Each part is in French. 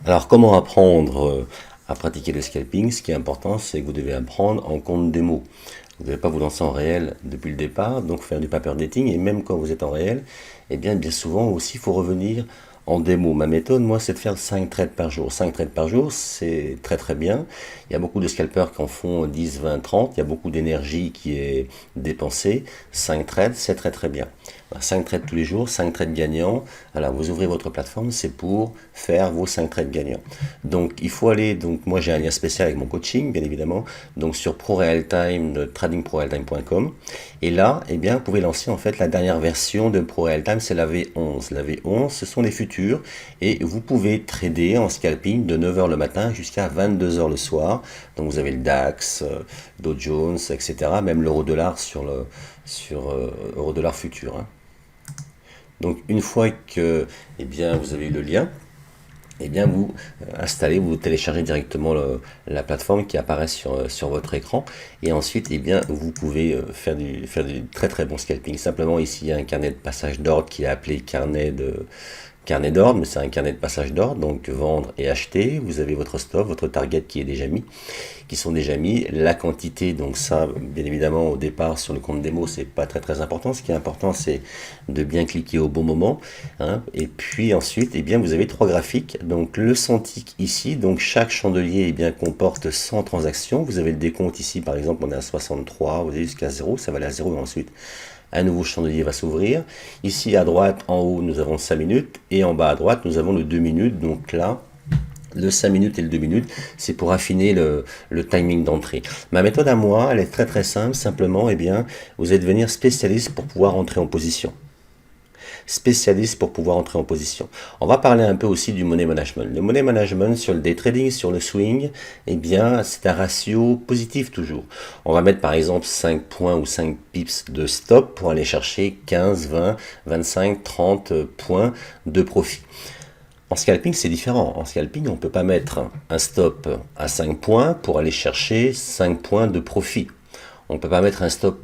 Alors, comment apprendre à pratiquer le scalping? Ce qui est important, c'est que vous devez apprendre en compte démo. Vous ne devez pas vous lancer en réel depuis le départ, donc faire du paper dating, et même quand vous êtes en réel, eh bien souvent aussi, il faut revenir en démo. Ma méthode, moi, c'est de faire 5 trades par jour. 5 trades par jour, c'est très très bien. Il y a beaucoup de scalpers qui en font 10, 20, 30. Il y a beaucoup d'énergie qui est dépensée. 5 trades, c'est très très bien. 5 trades tous les jours, 5 trades gagnants. Alors, vous ouvrez votre plateforme, c'est pour faire vos 5 trades gagnants. Donc, il faut aller, donc moi j'ai un lien spécial avec mon coaching, bien évidemment, donc sur ProRealTime, tradingprorealtime.com. Et là, eh bien, vous pouvez lancer en fait la dernière version de ProRealTime, c'est la V11. La V11, ce sont les futurs, et vous pouvez trader en scalping de 9 heures le matin jusqu'à 22 heures le soir. Donc, vous avez le DAX, Dow Jones, etc., même l'euro-dollar sur euro-dollar futur, hein. Donc une fois que eh bien, vous avez eu le lien, eh bien, vous installez, vous téléchargez directement la plateforme qui apparaît sur votre écran. Et ensuite, eh bien, vous pouvez faire du très très bon scalping. Simplement, ici, il y a un carnet de passage d'ordre qui est appelé carnet d'ordre, mais c'est un carnet de passage d'ordre, donc vendre et acheter. Vous avez votre stop, votre target qui sont déjà mis, la quantité, donc ça, bien évidemment, au départ, sur le compte démo, c'est pas très très important. Ce qui est important, c'est de bien cliquer au bon moment, hein. Et puis ensuite, eh bien, vous avez 3 graphiques. Donc le 100 ticks ici, donc chaque chandelier, eh bien, comporte 100 transactions. Vous avez le décompte ici, par exemple, on est à 63, vous avez jusqu'à 0, ça va aller à 0 et ensuite un nouveau chandelier va s'ouvrir. Ici à droite, en haut, nous avons 5 minutes et en bas à droite, nous avons le 2 minutes. Donc là, le 5 minutes et le 2 minutes, c'est pour affiner le timing d'entrée. Ma méthode à moi, elle est très très simple. Simplement, eh bien, vous allez devenir spécialiste pour pouvoir entrer en position. Spécialiste pour pouvoir entrer en position. On va parler un peu aussi du money management. Le money management sur le day trading, sur le swing, eh bien, c'est un ratio positif toujours. On va mettre par exemple 5 points ou 5 pips de stop pour aller chercher 15, 20, 25, 30 points de profit. En scalping, c'est différent. En scalping, on ne peut pas mettre un stop à 5 points pour aller chercher 5 points de profit. On ne peut pas mettre un stop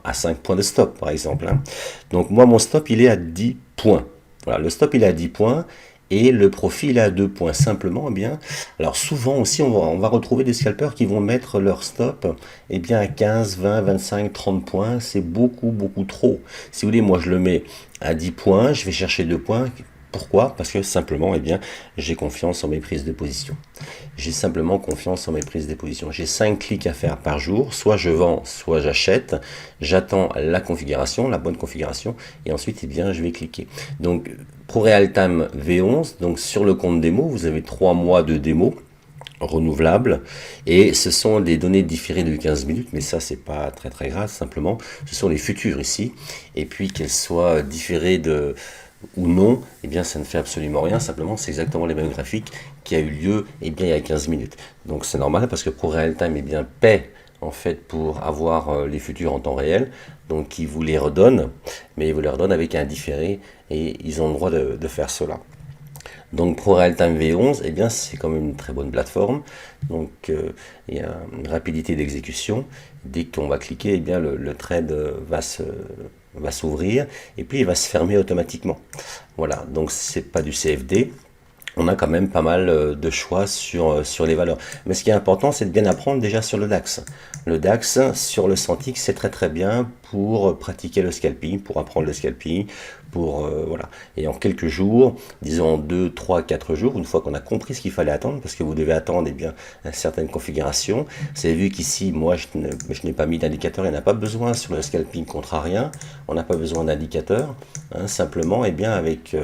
à 5 points de stop, par exemple, hein. Donc moi, mon stop, il est à 10 points. Voilà, le stop, il est à 10 points et le profit, il est à 2 points. Simplement, eh bien, alors souvent aussi, on va retrouver des scalpers qui vont mettre leur stop eh bien, à 15, 20, 25, 30 points. C'est beaucoup, beaucoup trop. Si vous voulez, moi, je le mets à 10 points, je vais chercher 2 points. Pourquoi? Parce que simplement, eh bien, j'ai confiance en mes prises de position. J'ai simplement confiance en mes prises de position. J'ai 5 clics à faire par jour. Soit je vends, soit j'achète. J'attends la configuration, la bonne configuration. Et ensuite, eh bien, je vais cliquer. Donc, ProRealTime V11. Donc, sur le compte démo, vous avez 3 mois de démo renouvelable et ce sont des données différées de 15 minutes, mais ça c'est pas très très grave, simplement ce sont les futurs ici, et puis qu'elles soient différées de ou non, eh bien ça ne fait absolument rien, simplement c'est exactement les mêmes graphiques qui a eu lieu eh bien, il y a 15 minutes. Donc c'est normal parce que ProRealTime eh bien, paie en fait pour avoir les futurs en temps réel, donc ils vous les redonnent, mais ils vous les redonnent avec un différé et ils ont le droit de faire cela. Donc ProRealTime V11, eh bien c'est quand même une très bonne plateforme. Donc il y a une rapidité d'exécution. Dès qu'on va cliquer, eh bien le trade va s'ouvrir et puis il va se fermer automatiquement. Voilà, donc c'est pas du CFD. On a quand même pas mal de choix sur les valeurs. Mais ce qui est important, c'est de bien apprendre déjà sur le DAX. Le DAX, sur le Centix, c'est très très bien pour pratiquer le scalping, pour apprendre le scalping, voilà. Et en quelques jours, disons 2, 3, 4 jours, une fois qu'on a compris ce qu'il fallait attendre, parce que vous devez attendre eh bien, une certaine configuration. Vous avez vu qu'ici, moi, je n'ai pas mis d'indicateur, il n'y en a pas besoin sur le scalping contrarien, on n'a pas besoin d'indicateur, hein, simplement, eh bien, avec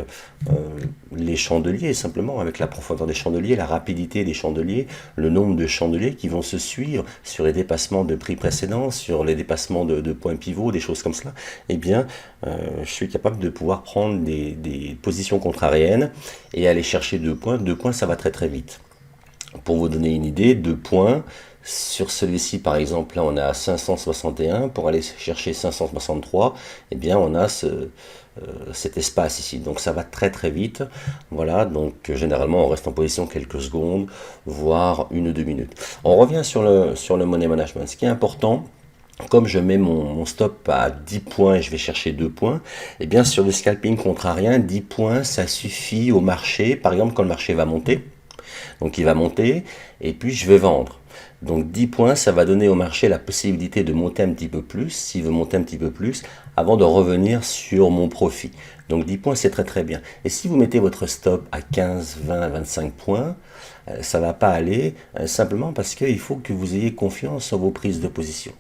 les chandeliers, simplement, avec la profondeur des chandeliers, la rapidité des chandeliers, le nombre de chandeliers qui vont se suivre sur les dépassements de prix précédents, sur les dépassements de points pivots, des choses comme cela, eh bien, je suis capable de pouvoir prendre des positions contrariennes et aller chercher 2 points. 2 points, ça va très très vite. Pour vous donner une idée, 2 points, sur celui-ci par exemple, là on est à 561, pour aller chercher 563, eh bien on a cet espace ici, donc ça va très très vite. Voilà, donc généralement on reste en position quelques secondes, voire 1 ou 2 minutes. On revient sur le money management. Ce qui est important, comme je mets mon stop à 10 points et je vais chercher 2 points, et bien sur le scalping contrarien, 10 points, ça suffit au marché. Par exemple, quand le marché va monter, Donc il va monter et puis je vais vendre. Donc 10 points, ça va donner au marché la possibilité de monter un petit peu plus, s'il veut monter un petit peu plus, avant de revenir sur mon profit. Donc 10 points, c'est très très bien. Et si vous mettez votre stop à 15, 20, 25 points, ça ne va pas aller, simplement parce qu'il faut que vous ayez confiance en vos prises de position.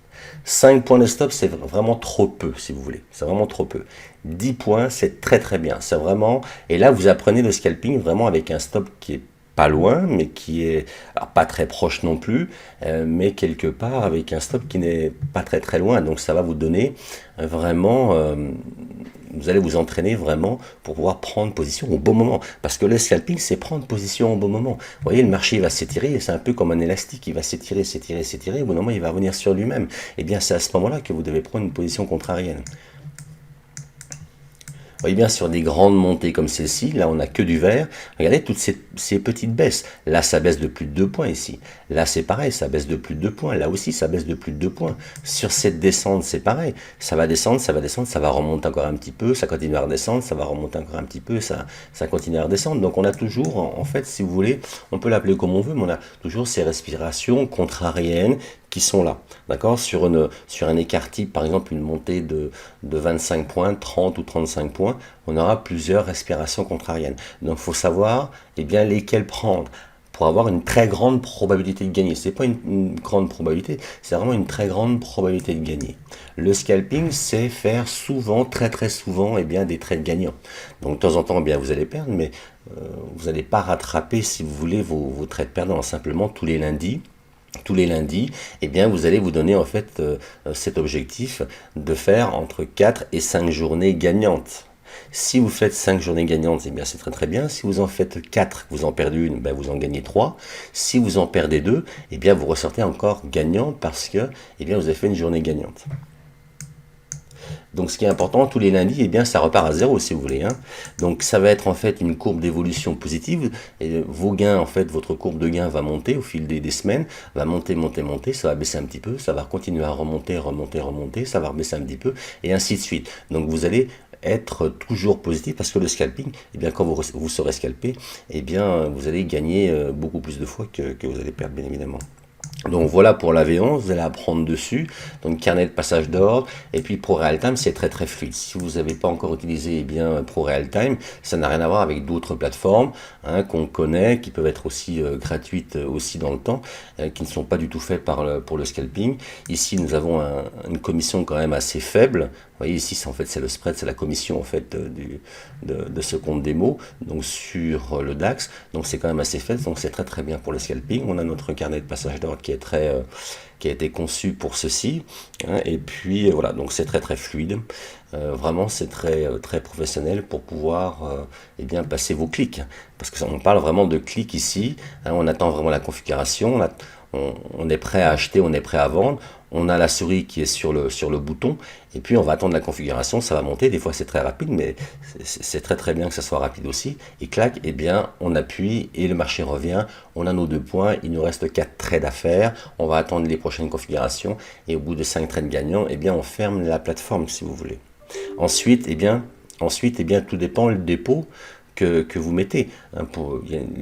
5 points de stop, c'est vraiment trop peu, si vous voulez. C'est vraiment trop peu. 10 points, c'est très très bien. C'est vraiment... Et là, vous apprenez le scalping vraiment avec un stop qui est pas loin, mais qui est alors pas très proche non plus, mais quelque part avec un stop qui n'est pas très très loin. Donc ça va vous donner vraiment, vous allez vous entraîner vraiment pour pouvoir prendre position au bon moment. Parce que le scalping, c'est prendre position au bon moment. Vous voyez, le marché va s'étirer, c'est un peu comme un élastique, il va s'étirer, s'étirer, s'étirer, au bon moment il va revenir sur lui-même. Et bien c'est à ce moment-là que vous devez prendre une position contrarienne. Vous voyez bien sur des grandes montées comme celle-ci, là on n'a que du vert. Regardez toutes ces petites baisses. Là ça baisse de plus de 2 points ici. Là c'est pareil, ça baisse de plus de 2 points. Là aussi ça baisse de plus de 2 points. Sur cette descente c'est pareil. Ça va descendre, ça va remonter encore un petit peu, ça continue à redescendre, ça va remonter encore un petit peu, ça continue à redescendre. Donc on a toujours, en fait si vous voulez, on peut l'appeler comme on veut, mais on a toujours ces respirations contrariennes qui sont là, d'accord, sur un écart type, par exemple une montée de 25 points, 30 ou 35 points, on aura plusieurs respirations contrariennes. Donc il faut savoir bien, lesquelles prendre pour avoir une très grande probabilité de gagner. Ce n'est pas une grande probabilité, c'est vraiment une très grande probabilité de gagner. Le scalping, c'est faire souvent, très très souvent, bien, des trades gagnants. Donc de temps en temps, bien, vous allez perdre, mais vous n'allez pas rattraper, si vous voulez, vos trades perdants. Simplement, tous les lundis, bien, vous allez vous donner en fait cet objectif de faire entre 4 et 5 journées gagnantes. Si vous faites 5 journées gagnantes, bien c'est très très bien. Si vous en faites 4, vous en perdez une, vous en gagnez 3. Si vous en perdez 2, bien vous ressortez encore gagnant parce que bien, vous avez fait une journée gagnante. Donc ce qui est important, tous les lundis, bien ça repart à zéro si vous voulez. Donc ça va être en fait une courbe d'évolution positive. Et vos gains, en fait, votre courbe de gains va monter au fil des semaines, va monter, monter, monter, ça va baisser un petit peu, ça va continuer à remonter, remonter, remonter, ça va rebaisser un petit peu, et ainsi de suite. Donc vous allez être toujours positif parce que le scalping, bien quand vous serez scalpé, bien vous allez gagner beaucoup plus de fois que vous allez perdre, bien évidemment. Donc voilà pour la V11, vous allez apprendre dessus, donc carnet de passage d'ordre, et puis ProRealTime c'est très très fluide. Si vous n'avez pas encore utilisé bien ProRealTime, ça n'a rien à voir avec d'autres plateformes qu'on connaît, qui peuvent être aussi gratuites aussi dans le temps, qui ne sont pas du tout faites pour le scalping. Ici nous avons une commission quand même assez faible. Vous voyez ici en fait c'est le spread, c'est la commission en fait de ce compte démo, donc sur le DAX, donc c'est quand même assez faible, donc c'est très très bien pour le scalping. On a notre carnet de passage d'ordre qui a été conçu pour ceci, et puis voilà, donc c'est très très fluide, vraiment c'est très très professionnel pour pouvoir bien passer vos clics, parce que on parle vraiment de clics ici, on attend vraiment la configuration, on est prêt à acheter, on est prêt à vendre, on a la souris qui est sur le bouton, et puis on va attendre la configuration, ça va monter, des fois c'est très rapide, mais c'est très très bien que ça soit rapide aussi, et clac, bien on appuie, et le marché revient, on a nos 2 points, il nous reste 4 trades à faire, on va attendre les prochaines configurations, et au bout de 5 trades gagnants, bien on ferme la plateforme si vous voulez. Ensuite, tout dépend le dépôt que vous mettez.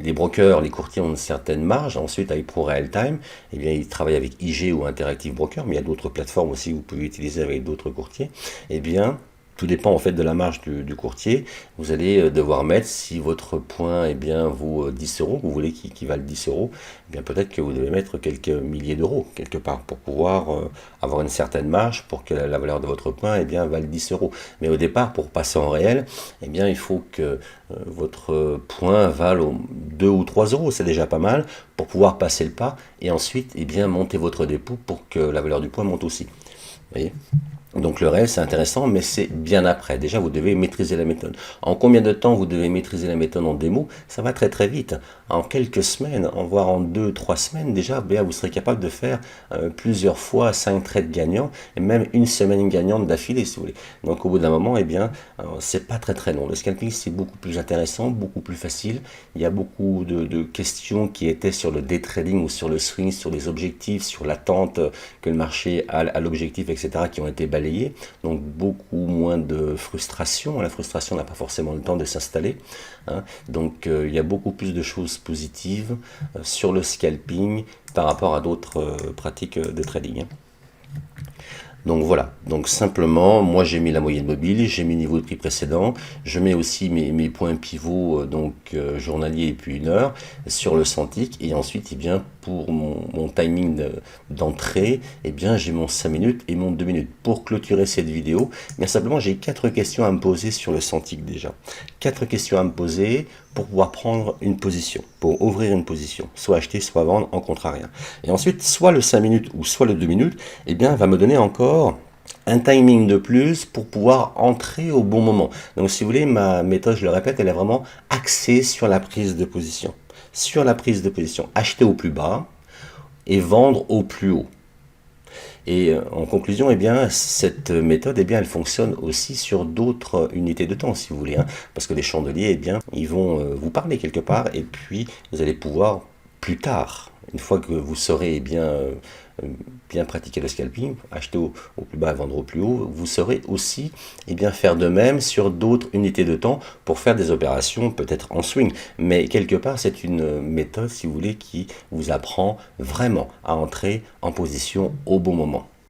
Les brokers, les courtiers ont une certaine marge. Ensuite, avec ProRealTime, bien, ils travaillent avec IG ou Interactive Broker, mais il y a d'autres plateformes aussi que vous pouvez utiliser avec d'autres courtiers. Bien, tout dépend en fait de la marge du courtier. Vous allez devoir mettre, si votre point bien, vaut 10 euros, vous voulez qu'il vaille 10 euros, bien peut-être que vous devez mettre quelques milliers d'euros quelque part pour pouvoir avoir une certaine marge pour que la valeur de votre point bien, vaille 10 euros. Mais au départ, pour passer en réel, bien, il faut que votre point vale 2 ou 3 euros, c'est déjà pas mal, pour pouvoir passer le pas, et ensuite bien, monter votre dépôt pour que la valeur du point monte aussi. Vous voyez ? Donc le reste c'est intéressant, mais c'est bien après. Déjà, vous devez maîtriser la méthode. En combien de temps vous devez maîtriser la méthode en démo? Ça va très très vite. En quelques semaines, voire en 2-3 semaines, déjà, vous serez capable de faire plusieurs fois 5 trades gagnants, et même une semaine gagnante d'affilée, si vous voulez. Donc au bout d'un moment, c'est pas très très long. Le scalping, c'est beaucoup plus intéressant, beaucoup plus facile. Il y a beaucoup de questions qui étaient sur le day trading ou sur le swing, sur les objectifs, sur l'attente que le marché a à l'objectif, etc., qui ont été balayées balayer, donc beaucoup moins de frustration. La frustration n'a pas forcément le temps de s'installer, hein. Donc il y a beaucoup plus de choses positives sur le scalping par rapport à d'autres pratiques de trading, hein. Donc voilà, donc simplement, moi j'ai mis la moyenne mobile, j'ai mis le niveau de prix précédent, je mets aussi mes points pivots, journaliers et puis une heure sur le Centik, et ensuite eh bien, pour mon timing d'entrée, eh bien, j'ai mon 5 minutes et mon 2 minutes. Pour clôturer cette vidéo, bien simplement j'ai 4 questions à me poser sur le Centik déjà. 4 questions à me poser pour pouvoir prendre une position, pour ouvrir une position, soit acheter, soit vendre en contrariant. Et ensuite, soit le 5 minutes ou soit le 2 minutes, eh bien, va me donner encore un timing de plus pour pouvoir entrer au bon moment. Donc, si vous voulez, ma méthode, je le répète, elle est vraiment axée sur la prise de position. Sur la prise de position, acheter au plus bas et vendre au plus haut. Et en conclusion, eh bien, cette méthode, eh bien, elle fonctionne aussi sur d'autres unités de temps, si vous voulez, hein, parce que les chandeliers, eh bien, ils vont vous parler quelque part, et puis vous allez pouvoir plus tard, une fois que vous saurez bien pratiquer le scalping, acheter au plus bas, vendre au plus haut, vous saurez aussi faire de même sur d'autres unités de temps pour faire des opérations peut-être en swing. Mais quelque part, c'est une méthode, si vous voulez, qui vous apprend vraiment à entrer en position au bon moment.